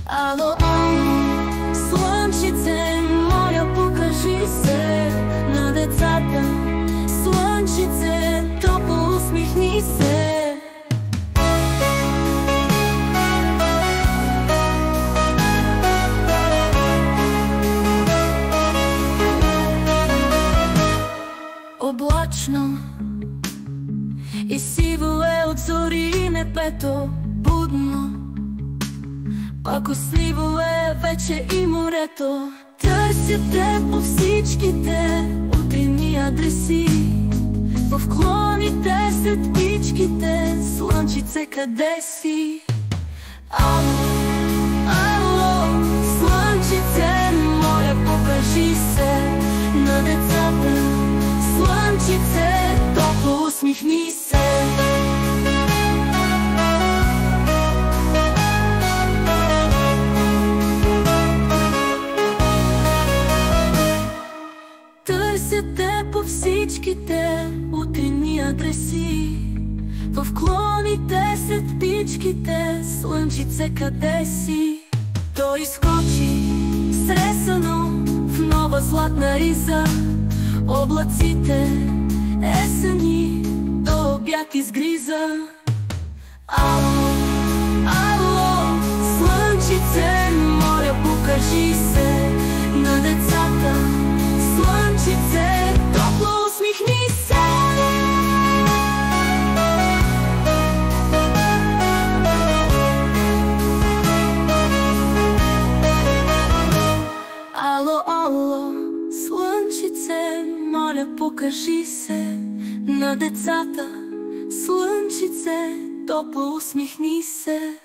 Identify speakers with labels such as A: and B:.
A: Ало, ало, слънчице, моля, покажи се на децата. Слънчице, топло усмихни се. Облачно и сиво е от зори небето, будно, пакостливо е вече и морето. Търся те по всичките утринни адреси, в клоните след птичките. Слънчице, къде си? Ало, ало, слънчице, моля, покажи се на децата. Слънчице, топло усмихни се. Търся те по всичките утринни адреси, в клоните след птичките. Слънчице, къде си? Той изскочи сресано в нова златна риза. Облаците есени до обяд изгриза. Ало, ало, слънчице, моля, покажи се на децата. Слънчице, топло усмихни се. Ало, ало, слънчице, моля, покажи се на децата. Слънчице, топло усмихни се.